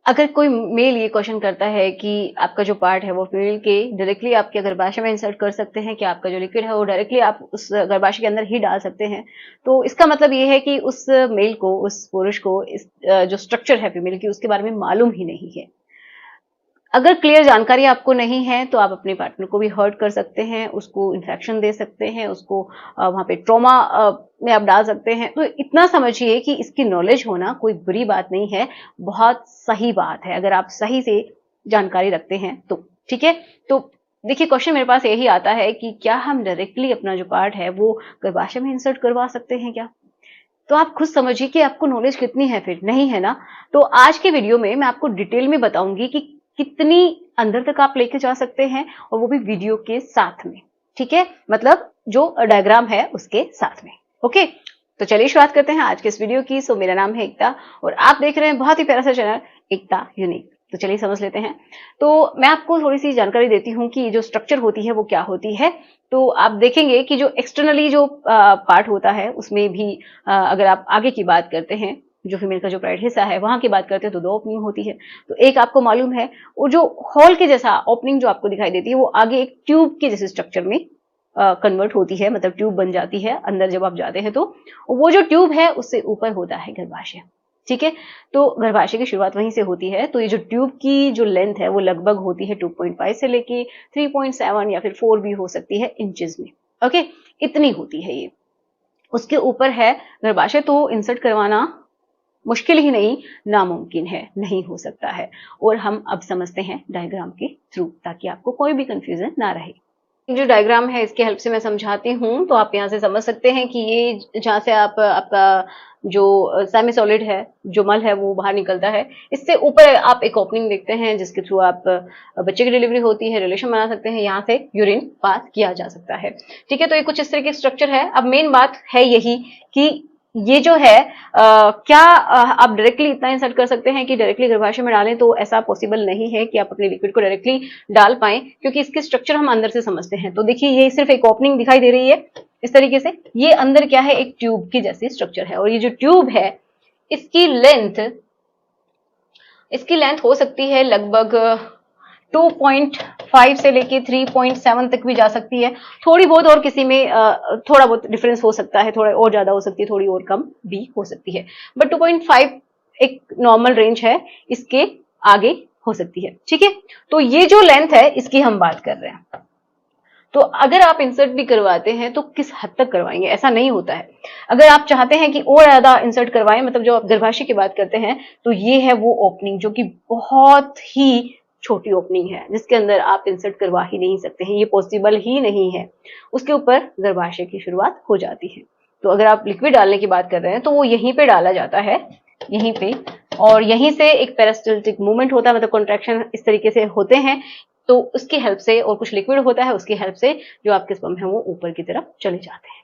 अगर कोई मेल ये क्वेश्चन करता है कि आपका जो पार्ट है वो फीमेल के डायरेक्टली आपके गर्भाशय में इंसर्ट कर सकते हैं, कि आपका जो लिक्विड है वो डायरेक्टली आप उस गर्भाशय के अंदर ही डाल सकते हैं, तो इसका मतलब ये है कि उस मेल को, उस पुरुष को इस जो स्ट्रक्चर है फीमेल की उसके बारे में मालूम ही नहीं है। अगर क्लियर जानकारी आपको नहीं है तो आप अपने पार्टनर को भी हर्ट कर सकते हैं, उसको इन्फेक्शन दे सकते हैं, उसको वहां पे ट्रॉमा में आप डाल सकते हैं। तो इतना समझिए कि इसकी नॉलेज होना कोई बुरी बात नहीं है, बहुत सही बात है अगर आप सही से जानकारी रखते हैं तो। ठीक है, तो देखिए क्वेश्चन मेरे पास यही आता है कि क्या हम डायरेक्टली अपना जो पार्ट है वो गर्भाशय में इंसर्ट करवा सकते हैं क्या? तो आप खुद समझिए कि आपको नॉलेज कितनी है, फिर नहीं है ना। तो आज के वीडियो में मैं आपको डिटेल में बताऊंगी कि कितनी अंदर तक आप लेके जा सकते हैं, और वो भी वीडियो के साथ में। ठीक है, मतलब जो डायग्राम है उसके साथ में। ओके, तो चलिए शुरुआत करते हैं आज के इस वीडियो की। सो मेरा नाम है एकता और आप देख रहे हैं बहुत ही प्यारा सा चैनल एकता यूनिक। तो चलिए समझ लेते हैं। तो मैं आपको थोड़ी सी जानकारी देती हूँ कि जो स्ट्रक्चर होती है वो क्या होती है। तो आप देखेंगे कि जो एक्सटर्नली जो पार्ट होता है उसमें भी अगर आप आगे की बात करते हैं, जो फीमेल का जो प्राइवेट हिस्सा है वहां की बात करते हैं तो 2 ओपनिंग होती है। तो एक आपको मालूम है, और जो हॉल के जैसा ओपनिंग जो आपको दिखाई देती है वो आगे एक ट्यूब के जैसे स्ट्रक्चर में कन्वर्ट होती है, मतलब ट्यूब बन जाती है अंदर जब आप जाते हैं तो। वो जो ट्यूब है उससे ऊपर होता है गर्भाशय। ठीक है, तो गर्भाशय की शुरुआत वहीं से होती है। तो ये जो ट्यूब की जो लेंथ है वो लगभग होती है 2.5 से लेके 3.7 या फिर 4 भी हो सकती है इंचेस में। ओके, इतनी होती है ये। उसके ऊपर है गर्भाशय, तो इंसर्ट करवाना मुश्किल ही नहीं, नामुमकिन है, नहीं हो सकता है। और हम अब समझते हैं डायग्राम के थ्रू, ताकि आपको कोई भी कंफ्यूजन ना रहे। जो डायग्राम है इसकी हेल्प से मैं समझाती हूँ, तो आप यहाँ से समझ सकते हैं कि ये जहाँ से आप आपका जो सेमी सॉलिड है, जो मल है वो बाहर निकलता है, इससे ऊपर आप एक ओपनिंग देखते हैं जिसके थ्रू आप बच्चे की डिलीवरी होती है, रिलेशन बना सकते हैं, यहाँ से यूरिन पास किया जा सकता है। ठीक है, तो ये कुछ इस तरह की स्ट्रक्चर है। अब मेन बात है यही कि ये जो है क्या आप डायरेक्टली इतना इंसर्ट कर सकते हैं कि डायरेक्टली गर्भाशय में डालें, तो ऐसा पॉसिबल नहीं है कि आप अपने लिक्विड को डायरेक्टली डाल पाएं, क्योंकि इसके स्ट्रक्चर हम अंदर से समझते हैं। तो देखिए ये सिर्फ एक ओपनिंग दिखाई दे रही है इस तरीके से, ये अंदर क्या है, एक ट्यूब की जैसी स्ट्रक्चर है। और ये जो ट्यूब है इसकी लेंथ इसकी लेंथ हो सकती है लगभग 2.5 से लेके 3.7 तक भी जा सकती है। थोड़ी बहुत और किसी में थोड़ा बहुत डिफरेंस हो सकता है, थोड़ा और ज्यादा हो सकती है, थोड़ी और कम भी हो सकती है, बट 2.5 एक नॉर्मल रेंज है, इसके आगे हो सकती है। ठीक है, तो ये जो लेंथ है इसकी हम बात कर रहे हैं। तो अगर आप इंसर्ट भी करवाते हैं तो किस हद तक करवाएंगे, ऐसा नहीं होता है। अगर आप चाहते हैं कि और ज्यादा इंसर्ट करवाएं, मतलब जो आप गर्भाशय की बात करते हैं, तो ये है वो ओपनिंग जो कि बहुत ही छोटी ओपनिंग है, जिसके अंदर आप इंसर्ट करवा ही नहीं सकते हैं, ये पॉसिबल ही नहीं है। उसके ऊपर गर्भाशय की शुरुआत हो जाती है। तो अगर आप लिक्विड डालने की बात कर रहे हैं तो वो यहीं पे डाला जाता है, यहीं पे, और यहीं से एक पेरिस्टल्टिक मूवमेंट होता है, मतलब कॉन्ट्रैक्शन इस तरीके से होते हैं। तो उसकी हेल्प से, और कुछ लिक्विड होता है उसकी हेल्प से, जो आपके स्पर्म है वो ऊपर की तरफ चले जाते हैं।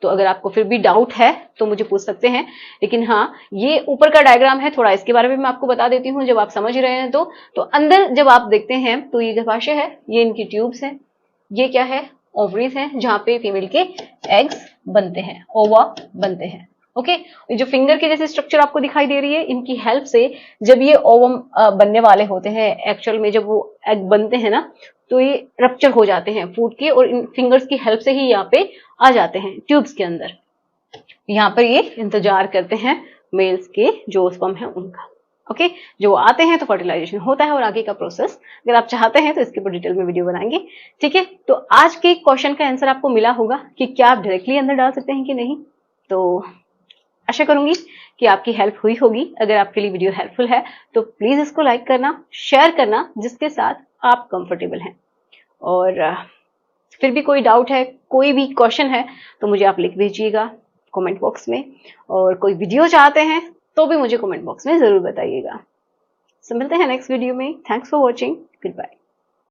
तो अगर आपको फिर भी डाउट है तो मुझे पूछ सकते हैं। लेकिन हाँ, ये ऊपर का डायग्राम है, थोड़ा इसके बारे में मैं आपको बता देती हूँ जब आप समझ रहे हैं तो अंदर जब आप देखते हैं तो ये गर्भाशय है, ये इनकी ट्यूब्स हैं, ये क्या है, ओवरीज हैं, जहां पे फीमेल के एग्स बनते हैं, ओवा बनते हैं। ओके, ये जो फिंगर की जैसे स्ट्रक्चर आपको दिखाई दे रही है, इनकी हेल्प से जब ये ओवम बनने वाले होते हैं, एक्चुअल में जब वो एग बनते हैं ना, तो ये रप्चर हो जाते हैं फूट के, और इन फिंगर्स की हेल्प से ही यहाँ पे आ जाते हैं ट्यूब्स के अंदर। यहाँ पर ये इंतजार करते हैं मेल्स के जो स्पर्म है उनका। ओके, जो आते हैं तो फर्टिलाइजेशन होता है, और आगे का प्रोसेस अगर आप चाहते हैं तो इसके ऊपर डिटेल में वीडियो बनाएंगे। ठीक है, तो आज के क्वेश्चन का आंसर आपको मिला होगा कि क्या आप डायरेक्टली अंदर डाल सकते हैं कि नहीं। तो आशा करूंगी कि आपकी हेल्प हुई होगी। अगर आपके लिए वीडियो हेल्पफुल है तो प्लीज इसको लाइक करना, शेयर करना जिसके साथ आप कंफर्टेबल हैं। और फिर भी कोई डाउट है, कोई भी क्वेश्चन है, तो मुझे आप लिख भेजिएगा कमेंट बॉक्स में। और कोई वीडियो चाहते हैं तो भी मुझे कमेंट बॉक्स में जरूर बताइएगा। मिलते हैं नेक्स्ट वीडियो में। Thanks for watching, good bye.